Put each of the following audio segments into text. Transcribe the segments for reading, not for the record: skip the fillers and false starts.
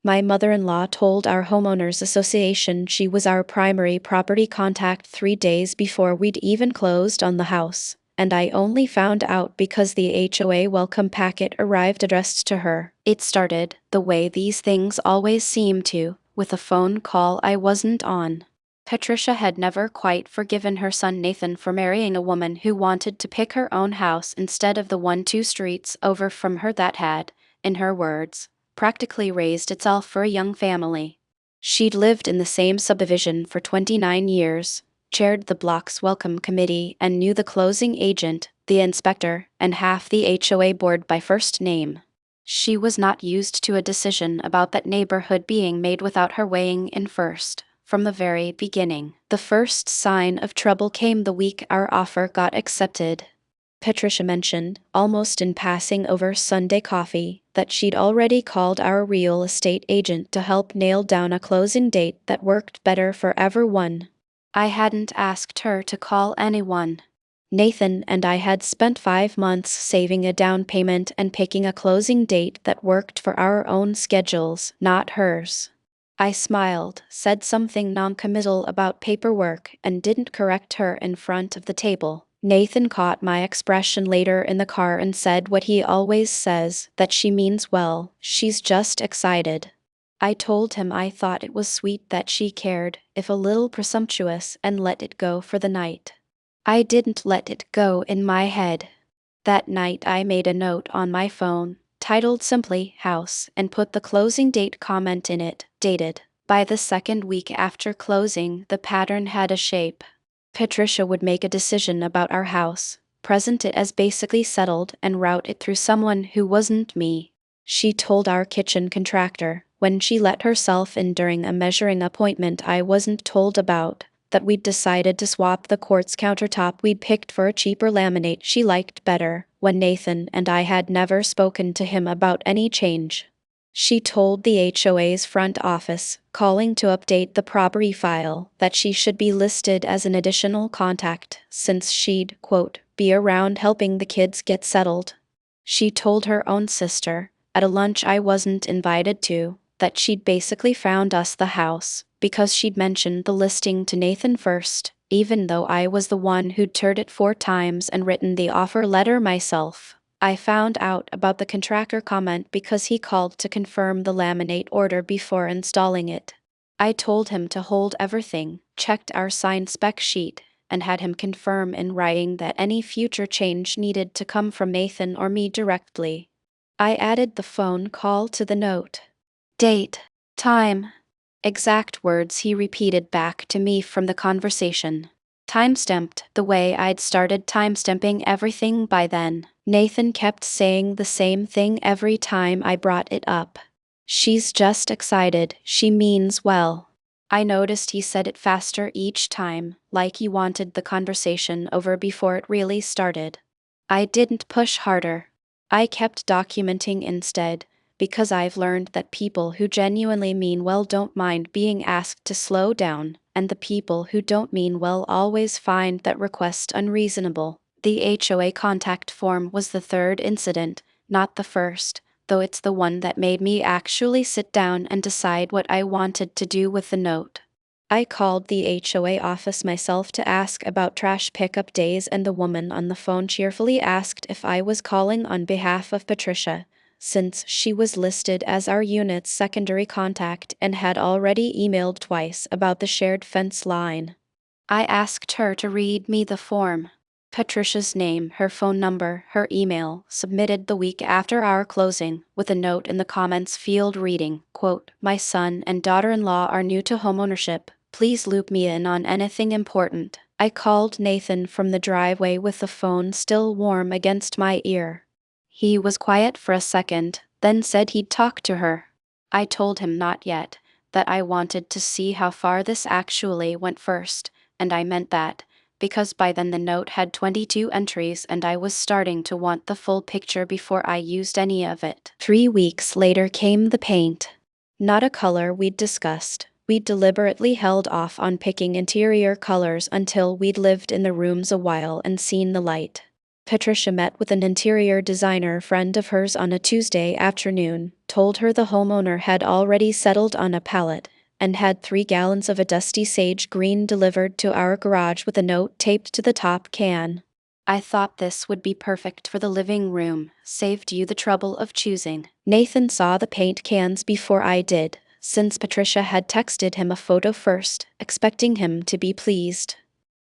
My mother-in-law told our homeowners association she was our primary property contact 3 days before we'd even closed on the house, and I only found out because the HOA welcome packet arrived addressed to her. It started, the way these things always seem to, with a phone call I wasn't on. Patricia had never quite forgiven her son Nathan for marrying a woman who wanted to pick her own house instead of the one 2 streets over from her that had, in her words, practically raised itself for a young family. She'd lived in the same subdivision for 29 years, chaired the block's welcome committee, and knew the closing agent, the inspector, and half the HOA board by first name. She was not used to a decision about that neighborhood being made without her weighing in first. From the very beginning, the first sign of trouble came the week our offer got accepted. Patricia mentioned, almost in passing over Sunday coffee, that she'd already called our real estate agent to help nail down a closing date that worked better for everyone. I hadn't asked her to call anyone. Nathan and I had spent 5 months saving a down payment and picking a closing date that worked for our own schedules, not hers. I smiled, said something non-committal about paperwork, and didn't correct her in front of the table. Nathan caught my expression later in the car and said what he always says, that she means well, she's just excited. I told him I thought it was sweet that she cared, if a little presumptuous, and let it go for the night. I didn't let it go in my head. That night I made a note on my phone, titled simply House, and put the closing date comment in it, dated. By the second week after closing, the pattern had a shape. Patricia would make a decision about our house, present it as basically settled, and route it through someone who wasn't me. She told our kitchen contractor, when she let herself in during a measuring appointment I wasn't told about, that we'd decided to swap the quartz countertop we'd picked for a cheaper laminate she liked better, when Nathan and I had never spoken to him about any change. She told the HOA's front office, calling to update the property file, that she should be listed as an additional contact, since she'd, quote, be around helping the kids get settled. She told her own sister, at a lunch I wasn't invited to, that she'd basically found us the house, because she'd mentioned the listing to Nathan first, even though I was the one who'd toured it 4 times and written the offer letter myself. I found out about the contractor comment because he called to confirm the laminate order before installing it. I told him to hold everything, checked our signed spec sheet, and had him confirm in writing that any future change needed to come from Nathan or me directly. I added the phone call to the note. Date, time, exact words he repeated back to me from the conversation. Timestamped the way I'd started timestamping everything by then. Nathan kept saying the same thing every time I brought it up. She's just excited, she means well. I noticed he said it faster each time, like he wanted the conversation over before it really started. I didn't push harder. I kept documenting instead, because I've learned that people who genuinely mean well don't mind being asked to slow down, and the people who don't mean well always find that request unreasonable. The HOA contact form was the third incident, not the first, though it's the one that made me actually sit down and decide what I wanted to do with the note. I called the HOA office myself to ask about trash pickup days, and the woman on the phone cheerfully asked if I was calling on behalf of Patricia, since she was listed as our unit's secondary contact and had already emailed twice about the shared fence line. I asked her to read me the form. Patricia's name, her phone number, her email, submitted the week after our closing, with a note in the comments field reading, quote, my son and daughter-in-law are new to homeownership. Please loop me in on anything important. I called Nathan from the driveway with the phone still warm against my ear. He was quiet for a second, then said he'd talk to her. I told him not yet, that I wanted to see how far this actually went first, and I meant that, because by then the note had 22 entries and I was starting to want the full picture before I used any of it. 3 weeks later came the paint. Not a color we'd discussed. We'd deliberately held off on picking interior colors until we'd lived in the rooms a while and seen the light. Patricia met with an interior designer friend of hers on a Tuesday afternoon, told her the homeowner had already settled on a pallet, and had 3 gallons of a dusty sage green delivered to our garage with a note taped to the top can. I thought this would be perfect for the living room, saved you the trouble of choosing. Nathan saw the paint cans before I did, since Patricia had texted him a photo first, expecting him to be pleased.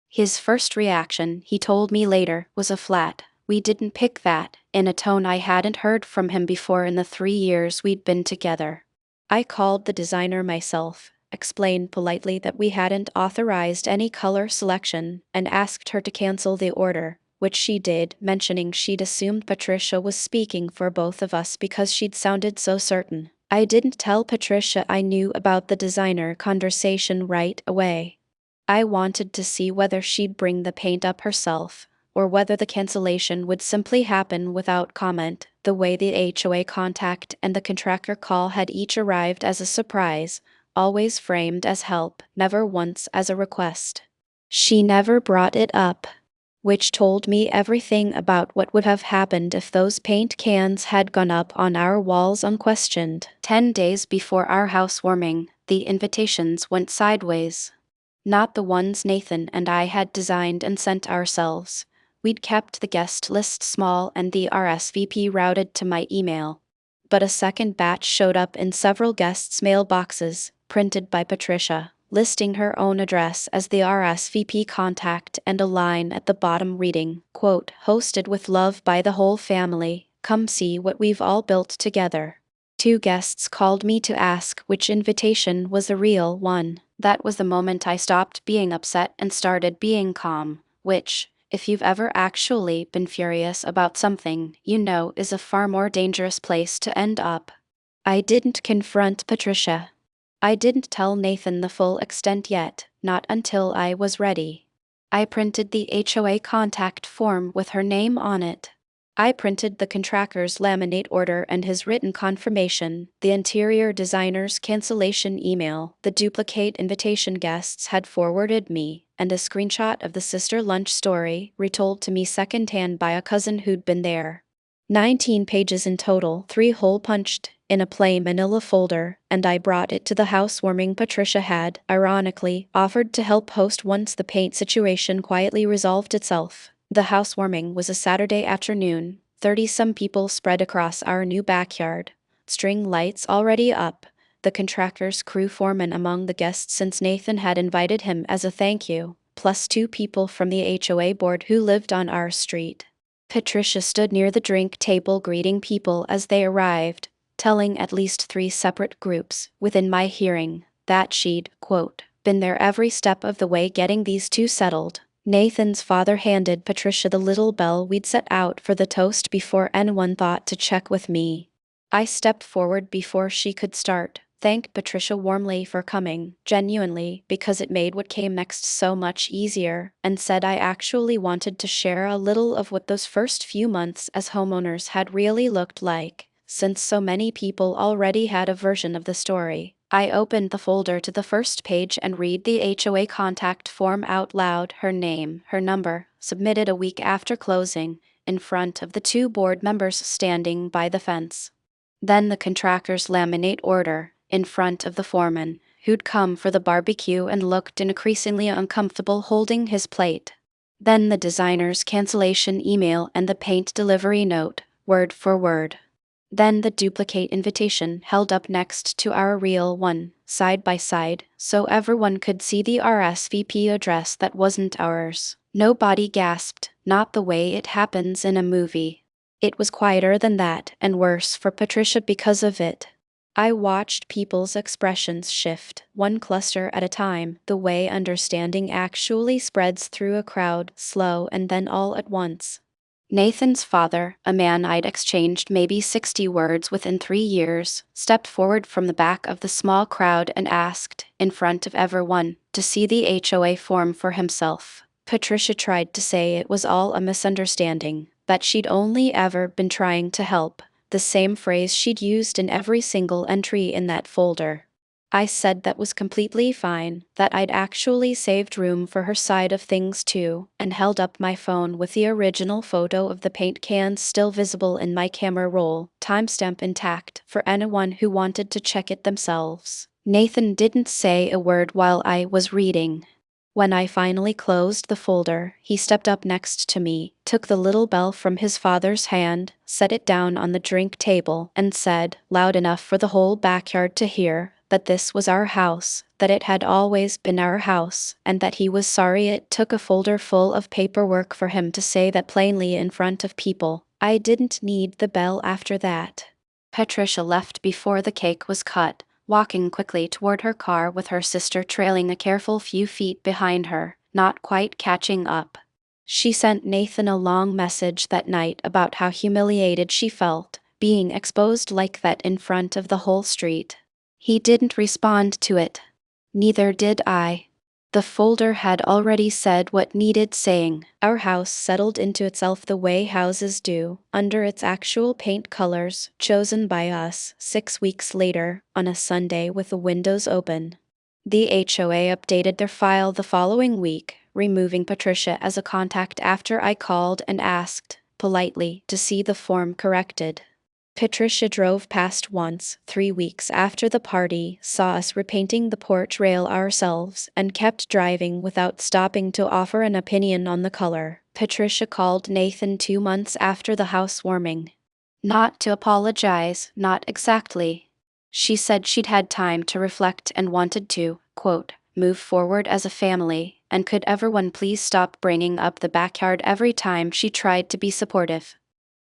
His first reaction, he told me later, was a flat, "We didn't pick that," in a tone I hadn't heard from him before in the 3 years we'd been together. I called the designer myself, explained politely that we hadn't authorized any color selection, and asked her to cancel the order, which she did, mentioning she'd assumed Patricia was speaking for both of us because she'd sounded so certain. I didn't tell Patricia I knew about the designer conversation right away. I wanted to see whether she'd bring the paint up herself, or whether the cancellation would simply happen without comment, the way the HOA contact and the contractor call had each arrived as a surprise, always framed as help, never once as a request. She never brought it up, which told me everything about what would have happened if those paint cans had gone up on our walls unquestioned. 10 days before our housewarming, the invitations went sideways. Not the ones Nathan and I had designed and sent ourselves. We'd kept the guest list small and the RSVP routed to my email. But a second batch showed up in several guests' mailboxes, printed by Patricia, listing her own address as the RSVP contact and a line at the bottom reading, quote, "Hosted with love by the whole family. Come see what we've all built together." 2 guests called me to ask which invitation was the real one. That was the moment I stopped being upset and started being calm, which, if you've ever actually been furious about something, you know is a far more dangerous place to end up. I didn't confront Patricia. I didn't tell Nathan the full extent yet, not until I was ready. I printed the HOA contact form with her name on it. I printed the contractor's laminate order and his written confirmation, the interior designer's cancellation email, the duplicate invitation guests had forwarded me, and a screenshot of the sister lunch story, retold to me secondhand by a cousin who'd been there. 19 pages in total, 3 hole punched, in a plain manila folder, and I brought it to the housewarming Patricia had, ironically, offered to help host once the paint situation quietly resolved itself. The housewarming was a Saturday afternoon, 30-some people spread across our new backyard, string lights already up, the contractor's crew foreman among the guests since Nathan had invited him as a thank you, plus 2 people from the HOA board who lived on our street. Patricia stood near the drink table greeting people as they arrived, telling at least 3 separate groups, within my hearing, that she'd, quote, been there every step of the way getting these 2 settled. Nathan's father handed Patricia the little bell we'd set out for the toast before anyone thought to check with me. I stepped forward before she could start, thanked Patricia warmly for coming, genuinely, because it made what came next so much easier, and said I actually wanted to share a little of what those first few months as homeowners had really looked like, since so many people already had a version of the story. I opened the folder to the first page and read the HOA contact form out loud, her name, her number, submitted a week after closing, in front of the 2 board members standing by the fence. Then the contractor's laminate order, in front of the foreman, who'd come for the barbecue and looked increasingly uncomfortable holding his plate. Then the designer's cancellation email and the paint delivery note, word for word. Then the duplicate invitation held up next to our real one, side by side, so everyone could see the RSVP address that wasn't ours. Nobody gasped, not the way it happens in a movie. It was quieter than that, and worse for Patricia because of it. I watched people's expressions shift, one cluster at a time, the way understanding actually spreads through a crowd, slow and then all at once. Nathan's father, a man I'd exchanged maybe 60 words with in 3 years, stepped forward from the back of the small crowd and asked, in front of everyone, to see the HOA form for himself. Patricia tried to say it was all a misunderstanding, that she'd only ever been trying to help, the same phrase she'd used in every single entry in that folder. I said that was completely fine, that I'd actually saved room for her side of things too, and held up my phone with the original photo of the paint cans still visible in my camera roll, timestamp intact, for anyone who wanted to check it themselves. Nathan didn't say a word while I was reading. When I finally closed the folder, he stepped up next to me, took the little bell from his father's hand, set it down on the drink table, and said, loud enough for the whole backyard to hear, that this was our house, that it had always been our house, and that he was sorry it took a folder full of paperwork for him to say that plainly in front of people. I didn't need the bell after that. Patricia left before the cake was cut, walking quickly toward her car with her sister trailing a careful few feet behind her, not quite catching up. She sent Nathan a long message that night about how humiliated she felt, being exposed like that in front of the whole street. He didn't respond to it. Neither did I. The folder had already said what needed saying. Our house settled into itself the way houses do, under its actual paint colors, chosen by us 6 weeks later, on a Sunday with the windows open. The HOA updated their file the following week, removing Patricia as a contact after I called and asked, politely, to see the form corrected. Patricia drove past once, 3 weeks after the party, saw us repainting the porch rail ourselves, and kept driving without stopping to offer an opinion on the color. Patricia called Nathan 2 months after the housewarming. Not to apologize, not exactly. She said she'd had time to reflect and wanted to, quote, move forward as a family, and could everyone please stop bringing up the backyard every time she tried to be supportive.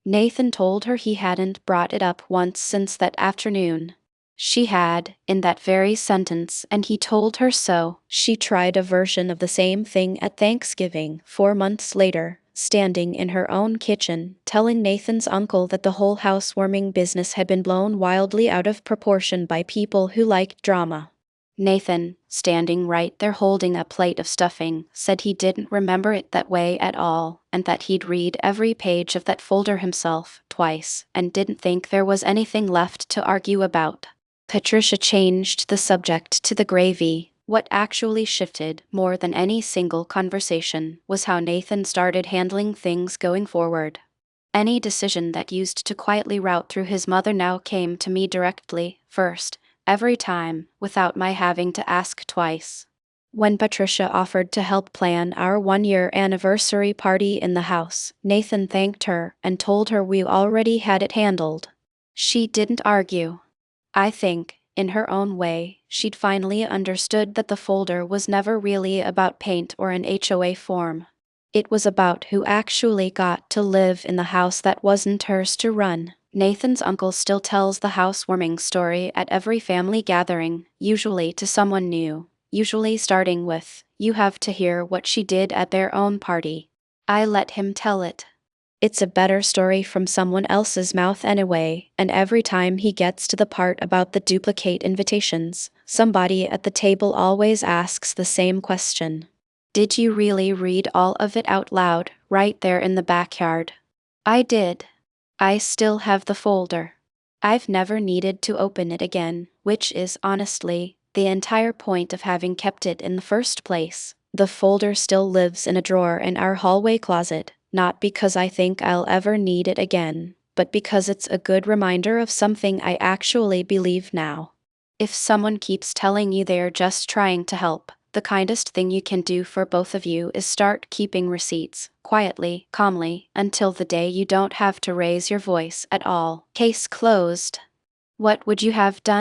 Nathan told her he hadn't brought it up once since that afternoon. She had, in that very sentence, and he told her so. She tried a version of the same thing at Thanksgiving 4 months later, standing in her own kitchen, telling Nathan's uncle that the whole housewarming business had been blown wildly out of proportion by people who liked drama. Nathan, standing right there holding a plate of stuffing, said he didn't remember it that way at all, and that he'd read every page of that folder himself, twice, and didn't think there was anything left to argue about. Patricia changed the subject to the gravy. What actually shifted, more than any single conversation, was how Nathan started handling things going forward. Any decision that used to quietly route through his mother now came to me directly, first, every time, without my having to ask twice. When Patricia offered to help plan our 1-year anniversary party in the house, Nathan thanked her and told her we already had it handled. She didn't argue. I think, in her own way, she'd finally understood that the folder was never really about paint or an HOA form. It was about who actually got to live in the house that wasn't hers to run. Nathan's uncle still tells the housewarming story at every family gathering, usually to someone new, usually starting with, "You have to hear what she did at their own party." I let him tell it. It's a better story from someone else's mouth anyway, and every time he gets to the part about the duplicate invitations, somebody at the table always asks the same question. Did you really read all of it out loud, right there in the backyard? I did. I still have the folder. I've never needed to open it again, which is, honestly, the entire point of having kept it in the first place. The folder still lives in a drawer in our hallway closet, not because I think I'll ever need it again, but because it's a good reminder of something I actually believe now. If someone keeps telling you they're just trying to help, the kindest thing you can do for both of you is start keeping receipts, quietly, calmly, until the day you don't have to raise your voice at all. Case closed. What would you have done?